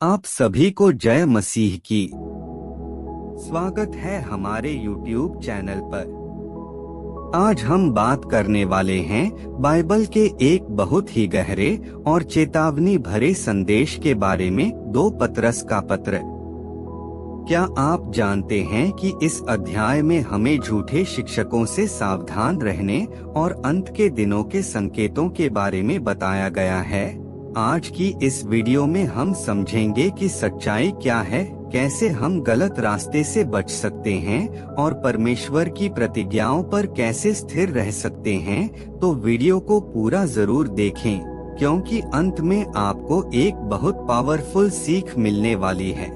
आप सभी को जय मसीह की। स्वागत है हमारे YouTube चैनल पर। आज हम बात करने वाले हैं बाइबल के एक बहुत ही गहरे और चेतावनी भरे संदेश के बारे में, 2 पतरस का पत्र। क्या आप जानते हैं कि इस अध्याय में हमें झूठे शिक्षकों से सावधान रहने और अंत के दिनों के संकेतों के बारे में बताया गया है। आज की इस वीडियो में हम समझेंगे कि सच्चाई क्या है, कैसे हम गलत रास्ते से बच सकते हैं और परमेश्वर की प्रतिज्ञाओं पर कैसे स्थिर रह सकते हैं। तो वीडियो को पूरा जरूर देखें, क्योंकि अंत में आपको एक बहुत पावरफुल सीख मिलने वाली है।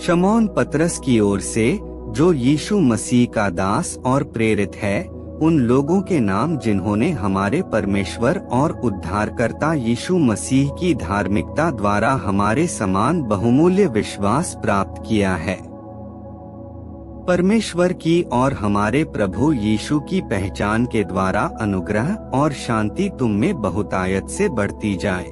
शमौन पतरस की ओर से, जो यीशु मसीह का दास और प्रेरित है, उन लोगों के नाम जिन्होंने हमारे परमेश्वर और उद्धारकर्ता यीशु मसीह की धार्मिकता द्वारा हमारे समान बहुमूल्य विश्वास प्राप्त किया है। परमेश्वर की और हमारे प्रभु यीशु की पहचान के द्वारा अनुग्रह और शांति तुम में बहुतायत से बढ़ती जाए,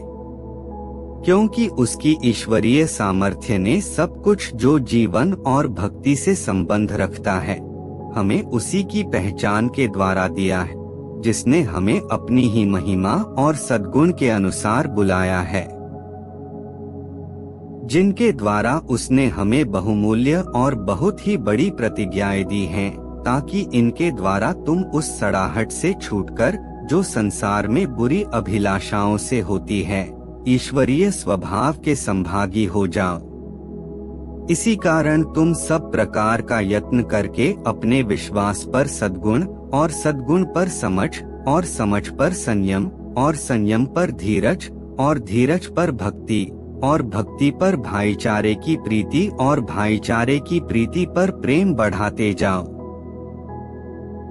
क्योंकि उसकी ईश्वरीय सामर्थ्य ने सब कुछ जो जीवन और भक्ति से संबंध रखता है हमें उसी की पहचान के द्वारा दिया है, जिसने हमें अपनी ही महिमा और सद्गुण के अनुसार बुलाया है, जिनके द्वारा उसने हमें बहुमूल्य और बहुत ही बड़ी प्रतिज्ञाएं दी हैं, ताकि इनके द्वारा तुम उस सड़ाहट से छूटकर, जो संसार में बुरी अभिलाषाओं से होती है, ईश्वरीय स्वभाव के संभागी हो जाओ। इसी कारण तुम सब प्रकार का यत्न करके अपने विश्वास पर सद्गुण और सद्गुण पर समझ और समझ पर संयम और संयम पर धीरज और धीरज पर भक्ति और भक्ति पर भाईचारे की प्रीति और भाईचारे की प्रीति पर प्रेम बढ़ाते जाओ।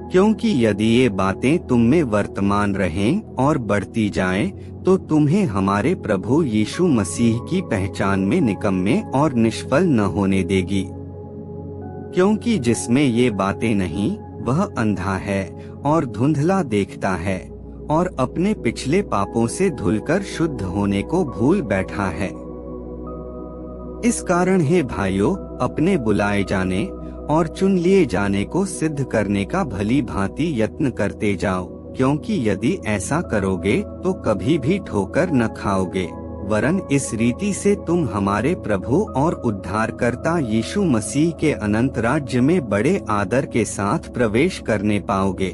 क्योंकि यदि ये बातें तुम में वर्तमान रहें और बढ़ती जाएं, तो तुम्हें हमारे प्रभु यीशु मसीह की पहचान में निकम्मे और निष्फल न होने देगी। क्योंकि जिसमें ये बातें नहीं, वह अंधा है और धुंधला देखता है और अपने पिछले पापों से धुलकर शुद्ध होने को भूल बैठा है। इस कारण हे भाइयों, अपने बुलाए जाने और चुन लिए जाने को सिद्ध करने का भली भांति यत्न करते जाओ, क्योंकि यदि ऐसा करोगे तो कभी भी ठोकर न खाओगे, वरन इस रीति से तुम हमारे प्रभु और उद्धारकर्ता यीशु मसीह के अनंत राज्य में बड़े आदर के साथ प्रवेश करने पाओगे।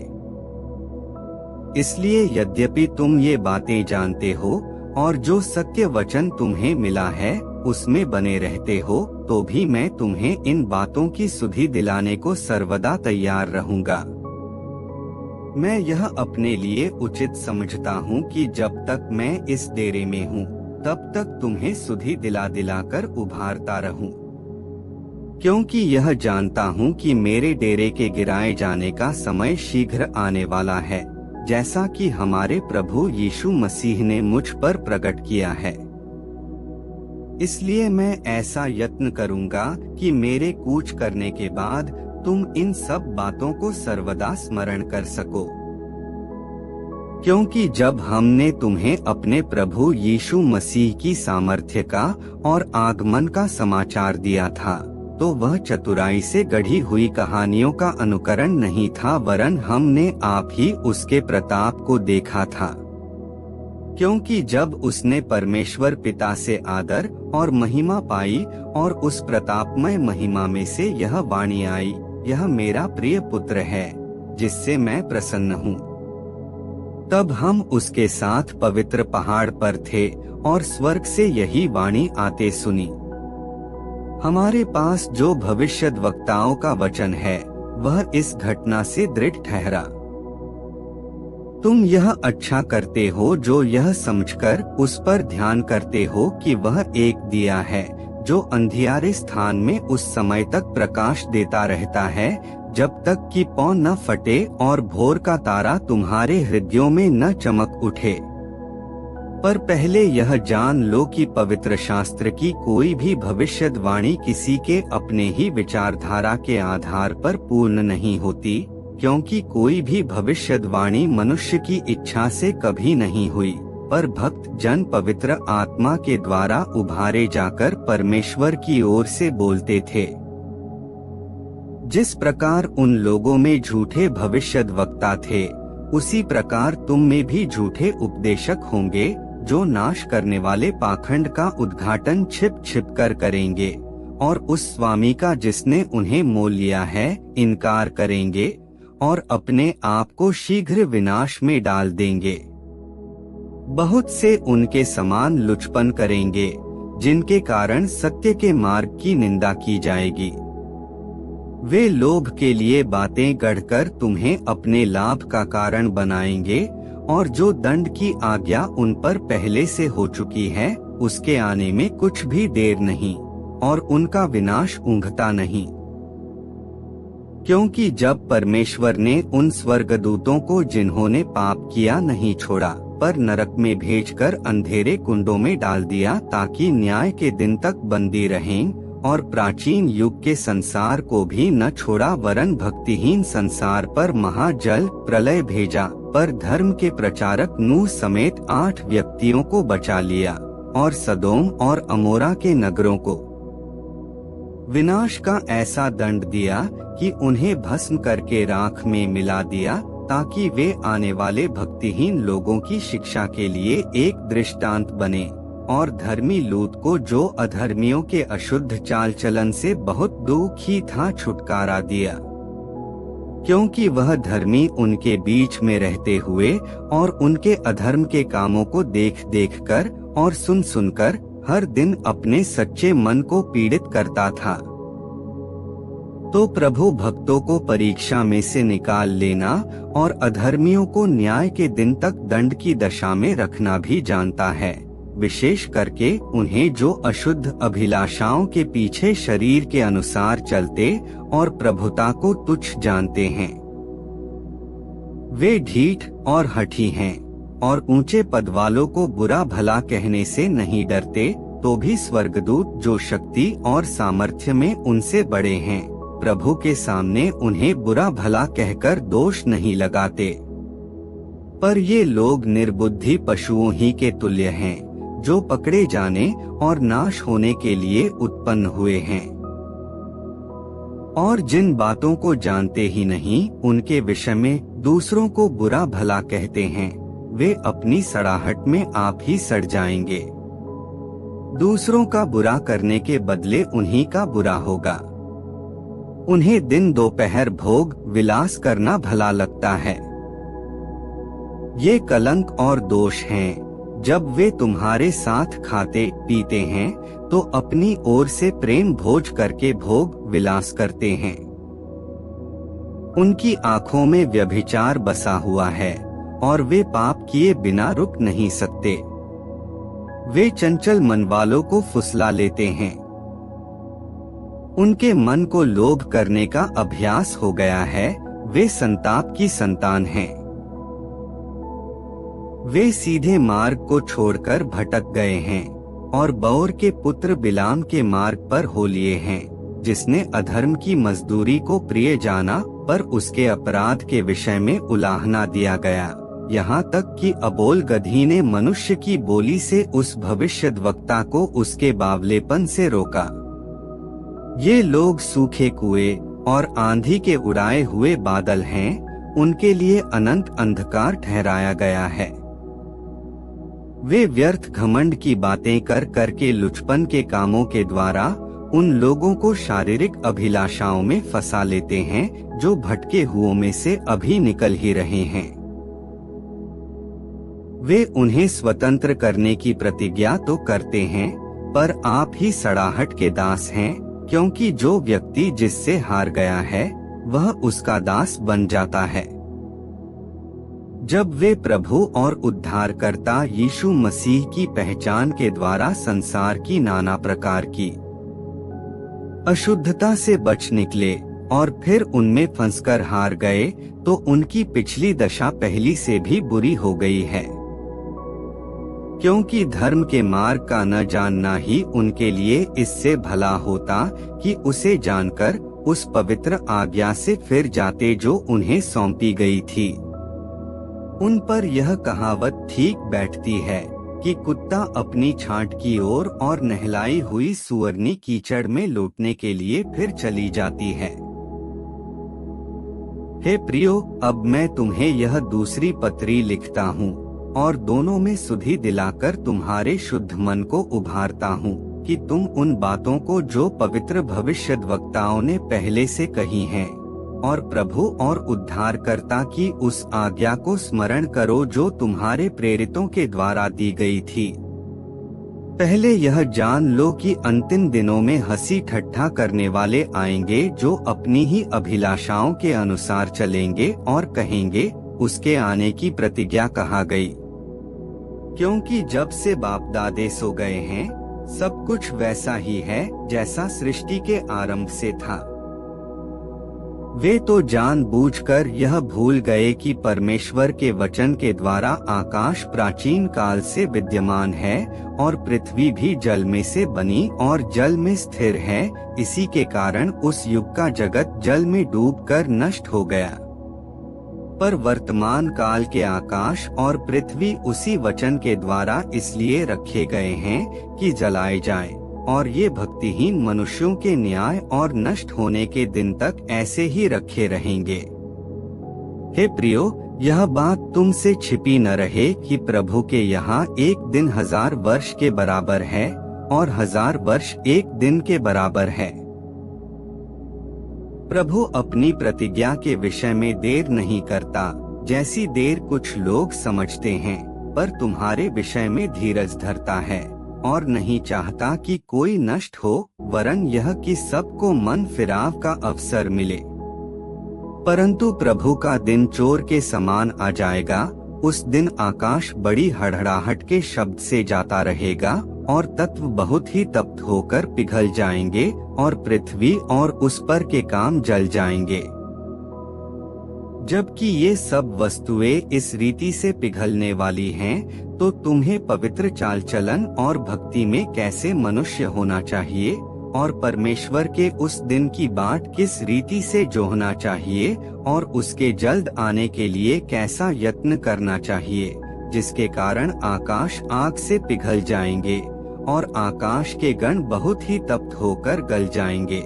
इसलिए यद्यपि तुम ये बातें जानते हो और जो सत्य वचन तुम्हें मिला है उसमें बने रहते हो, तो भी मैं तुम्हें इन बातों की सुधि दिलाने को सर्वदा तैयार रहूंगा। मैं यह अपने लिए उचित समझता हूँ कि जब तक मैं इस डेरे में हूँ, तब तक तुम्हें सुधि दिलाकर उभारता रहूं, क्योंकि यह जानता हूँ कि मेरे डेरे के गिराए जाने का समय शीघ्र आने वाला है, जैसा कि हमारे प्रभु यीशु मसीह ने मुझ पर प्रकट किया है। इसलिए मैं ऐसा यत्न करूंगा कि मेरे कूच करने के बाद तुम इन सब बातों को सर्वदा स्मरण कर सको। क्योंकि जब हमने तुम्हें अपने प्रभु यीशु मसीह की सामर्थ्य का और आगमन का समाचार दिया था, तो वह चतुराई से गढ़ी हुई कहानियों का अनुकरण नहीं था, वरन हमने आप ही उसके प्रताप को देखा था। क्योंकि जब उसने परमेश्वर पिता से आदर और महिमा पाई और उस प्रतापमय महिमा में से यह वाणी आई, यह मेरा प्रिय पुत्र है, जिससे मैं प्रसन्न हूँ। तब हम उसके साथ पवित्र पहाड़ पर थे और स्वर्ग से यही वाणी आते सुनी। हमारे पास जो भविष्यद्वक्ताओं का वचन है, वह इस घटना से दृढ़ ठहरा। तुम यह अच्छा करते हो जो यह समझकर उस पर ध्यान करते हो कि वह एक दिया है, जो अंधियारे स्थान में उस समय तक प्रकाश देता रहता है, जब तक कि पौ न फटे और भोर का तारा तुम्हारे हृदयों में न चमक उठे। पर पहले यह जान लो कि पवित्र शास्त्र की कोई भी भविष्यवाणी किसी के अपने ही विचारधारा के आधार पर पूर्ण नहीं होती, क्योंकि कोई भी भविष्यवाणी मनुष्य की इच्छा से कभी नहीं हुई, पर भक्त जन पवित्र आत्मा के द्वारा उभारे जाकर परमेश्वर की ओर से बोलते थे। जिस प्रकार उन लोगों में झूठे भविष्यद्वक्ता थे, उसी प्रकार तुम में भी झूठे उपदेशक होंगे, जो नाश करने वाले पाखंड का उद्घाटन छिप छिप कर करेंगे और उस स्वामी का जिसने उन्हें मोल लिया है इनकार करेंगे और अपने आप को शीघ्र विनाश में डाल देंगे। बहुत से उनके समान लुचपन करेंगे, जिनके कारण सत्य के मार्ग की निंदा की जाएगी। वे लोभ के लिए बातें गढ़कर तुम्हें अपने लाभ का कारण बनाएंगे और जो दंड की आज्ञा उन पर पहले से हो चुकी है, उसके आने में कुछ भी देर नहीं और उनका विनाश ऊँघता नहीं। क्योंकि जब परमेश्वर ने उन स्वर्गदूतों को जिन्होंने पाप किया नहीं छोड़ा, पर नरक में भेजकर अंधेरे कुंडों में डाल दिया ताकि न्याय के दिन तक बंदी रहें, और प्राचीन युग के संसार को भी न छोड़ा वरन भक्तिहीन संसार पर महाजल प्रलय भेजा, पर धर्म के प्रचारक नूह समेत 8 व्यक्तियों को बचा लिया और सदोम और अमोरा के नगरों को विनाश का ऐसा दंड दिया कि उन्हें भस्म करके राख में मिला दिया, ताकि वे आने वाले भक्तिहीन लोगों की शिक्षा के लिए एक दृष्टांत बने। और धर्मी लूत को, जो अधर्मियों के अशुद्ध चाल चलन से बहुत दुखी था, छुटकारा दिया, क्योंकि वह धर्मी उनके बीच में रहते हुए और उनके अधर्म के कामों को देख देख कर और सुन सुनकर हर दिन अपने सच्चे मन को पीड़ित करता था। तो प्रभु भक्तों को परीक्षा में से निकाल लेना और अधर्मियों को न्याय के दिन तक दंड की दशा में रखना भी जानता है, विशेष करके उन्हें जो अशुद्ध अभिलाषाओं के पीछे शरीर के अनुसार चलते और प्रभुता को तुच्छ जानते हैं। वे ढीठ और हठी हैं और ऊंचे पद वालों को बुरा भला कहने से नहीं डरते, तो भी स्वर्गदूत जो शक्ति और सामर्थ्य में उनसे बड़े हैं, प्रभु के सामने उन्हें बुरा भला कहकर दोष नहीं लगाते। पर ये लोग निर्बुद्धि पशुओं ही के तुल्य हैं, जो पकड़े जाने और नाश होने के लिए उत्पन्न हुए हैं, और जिन बातों को जानते ही नहीं उनके विषय में दूसरों को बुरा भला कहते हैं, वे अपनी सड़ाहट में आप ही सड़ जाएंगे। दूसरों का बुरा करने के बदले उन्हीं का बुरा होगा। उन्हें दिन दोपहर भोग विलास करना भला लगता है। ये कलंक और दोष हैं। जब वे तुम्हारे साथ खाते पीते हैं तो अपनी ओर से प्रेम भोज करके भोग विलास करते हैं। उनकी आंखों में व्यभिचार बसा हुआ है और वे पाप किए बिना रुक नहीं सकते। वे चंचल मन वालों को फुसला लेते हैं। उनके मन को लोभ करने का अभ्यास हो गया है। वे संताप की संतान हैं। वे सीधे मार्ग को छोड़कर भटक गए हैं और बौर के पुत्र बिलाम के मार्ग पर हो लिए हैं, जिसने अधर्म की मजदूरी को प्रिय जाना, पर उसके अपराध के विषय में उलाहना दिया गया। यहाँ तक कि अबोल गधी ने मनुष्य की बोली से उस भविष्यद्वक्ता को उसके बावलेपन से रोका। ये लोग सूखे कुएं और आंधी के उड़ाए हुए बादल हैं। उनके लिए अनंत अंधकार ठहराया गया है। वे व्यर्थ घमंड की बातें कर करके लुचपन के कामों के द्वारा उन लोगों को शारीरिक अभिलाषाओं में फंसा लेते हैं, जो भटके हुओं में से अभी निकल ही रहे हैं। वे उन्हें स्वतंत्र करने की प्रतिज्ञा तो करते हैं, पर आप ही सड़ाहट के दास हैं, क्योंकि जो व्यक्ति जिससे हार गया है वह उसका दास बन जाता है। जब वे प्रभु और उद्धारकर्ता यीशु मसीह की पहचान के द्वारा संसार की नाना प्रकार की अशुद्धता से बच निकले और फिर उनमें फंसकर हार गए, तो उनकी पिछली दशा पहली से भी बुरी हो गई है। क्योंकि धर्म के मार्ग का न जानना ही उनके लिए इससे भला होता कि उसे जानकर उस पवित्र आज्ञा से फिर जाते जो उन्हें सौंपी गई थी। उन पर यह कहावत ठीक बैठती है, कि कुत्ता अपनी छांट की ओर और नहलाई हुई सुअरनी कीचड़ में लौटने के लिए फिर चली जाती है। हे प्रियो, अब मैं तुम्हें यह दूसरी पत्री लिखता हूँ और दोनों में सुधि दिलाकर तुम्हारे शुद्ध मन को उभारता हूँ कि तुम उन बातों को जो पवित्र भविष्यद्वक्ताओं ने पहले से कही हैं, और प्रभु और उद्धारकर्ता की उस आज्ञा को स्मरण करो जो तुम्हारे प्रेरितों के द्वारा दी गई थी। पहले यह जान लो कि अंतिम दिनों में हंसी ठट्ठा करने वाले आएंगे, जो अपनी ही अभिलाषाओं के अनुसार चलेंगे और कहेंगे, उसके आने की प्रतिज्ञा कहाँ गई। क्योंकि जब से बाप दादे सो गए हैं, सब कुछ वैसा ही है जैसा सृष्टि के आरंभ से था। वे तो जानबूझकर यह भूल गए कि परमेश्वर के वचन के द्वारा आकाश प्राचीन काल से विद्यमान है और पृथ्वी भी जल में से बनी और जल में स्थिर है। इसी के कारण उस युग का जगत जल में डूबकर नष्ट हो गया। पर वर्तमान काल के आकाश और पृथ्वी उसी वचन के द्वारा इसलिए रखे गए हैं कि जलाए जाएं, और ये भक्तिहीन मनुष्यों के न्याय और नष्ट होने के दिन तक ऐसे ही रखे रहेंगे। हे प्रियो, यह बात तुमसे छिपी न रहे कि प्रभु के यहाँ एक दिन 1000 वर्ष के बराबर है और 1000 वर्ष एक दिन के बराबर है। प्रभु अपनी प्रतिज्ञा के विषय में देर नहीं करता, जैसी देर कुछ लोग समझते हैं, पर तुम्हारे विषय में धीरज धरता है और नहीं चाहता कि कोई नष्ट हो, वरन यह कि सबको मन फिराव का अवसर मिले। परंतु प्रभु का दिन चोर के समान आ जाएगा। उस दिन आकाश बड़ी हड़हड़ाहट के शब्द से जाता रहेगा और तत्व बहुत ही तप्त होकर पिघल जाएंगे और पृथ्वी और उस पर के काम जल जाएंगे। जबकि ये सब वस्तुएं इस रीति से पिघलने वाली हैं, तो तुम्हें पवित्र चाल चलन और भक्ति में कैसे मनुष्य होना चाहिए और परमेश्वर के उस दिन की बाट किस रीति से जोहना चाहिए और उसके जल्द आने के लिए कैसा यत्न करना चाहिए, जिसके कारण आकाश आग से पिघल जाएंगे और आकाश के गण बहुत ही तप्त होकर गल जाएंगे।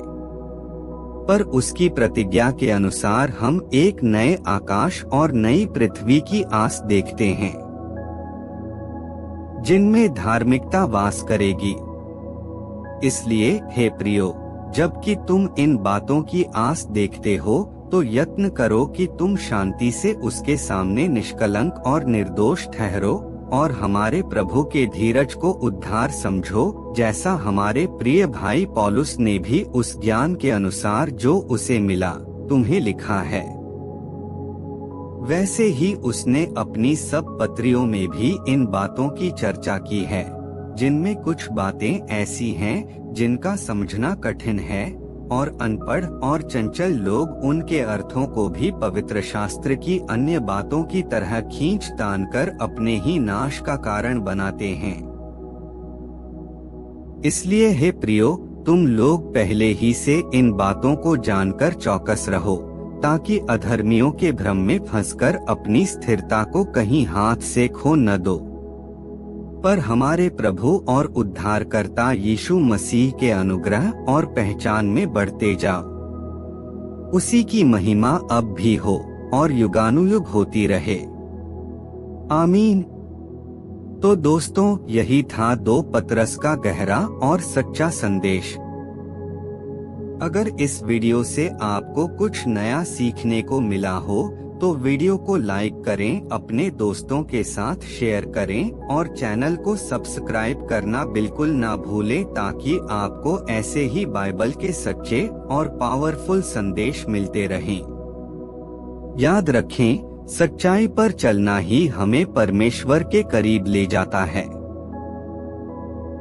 पर उसकी प्रतिज्ञा के अनुसार हम एक नए आकाश और नई पृथ्वी की आस देखते हैं, जिनमें धार्मिकता वास करेगी। इसलिए हे प्रियो, जबकि तुम इन बातों की आस देखते हो, तो यत्न करो कि तुम शांति से उसके सामने निष्कलंक और निर्दोष ठहरो और हमारे प्रभु के धीरज को उद्धार समझो, जैसा हमारे प्रिय भाई पौलुस ने भी उस ज्ञान के अनुसार जो उसे मिला तुम्हें लिखा है। वैसे ही उसने अपनी सब पत्रियों में भी इन बातों की चर्चा की है, जिनमें कुछ बातें ऐसी हैं जिनका समझना कठिन है और अनपढ़ और चंचल लोग उनके अर्थों को भी पवित्र शास्त्र की अन्य बातों की तरह खींच तान कर अपने ही नाश का कारण बनाते हैं। इसलिए हे प्रियो, तुम लोग पहले ही से इन बातों को जानकर चौकस रहो, ताकि अधर्मियों के भ्रम में फंसकर अपनी स्थिरता को कहीं हाथ से खो न दो, पर हमारे प्रभु और उद्धारकर्ता यीशु मसीह के अनुग्रह और पहचान में बढ़ते जाओ। उसी की महिमा अब भी हो और युगानुयुग होती रहे। आमीन। तो दोस्तों, यही था 2 पतरस का गहरा और सच्चा संदेश। अगर इस वीडियो से आपको कुछ नया सीखने को मिला हो, तो वीडियो को लाइक करें, अपने दोस्तों के साथ शेयर करें और चैनल को सब्सक्राइब करना बिल्कुल ना भूलें, ताकि आपको ऐसे ही बाइबल के सच्चे और पावरफुल संदेश मिलते रहें। याद रखें, सच्चाई पर चलना ही हमें परमेश्वर के करीब ले जाता है।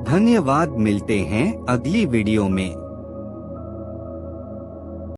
धन्यवाद। मिलते हैं अगली वीडियो में।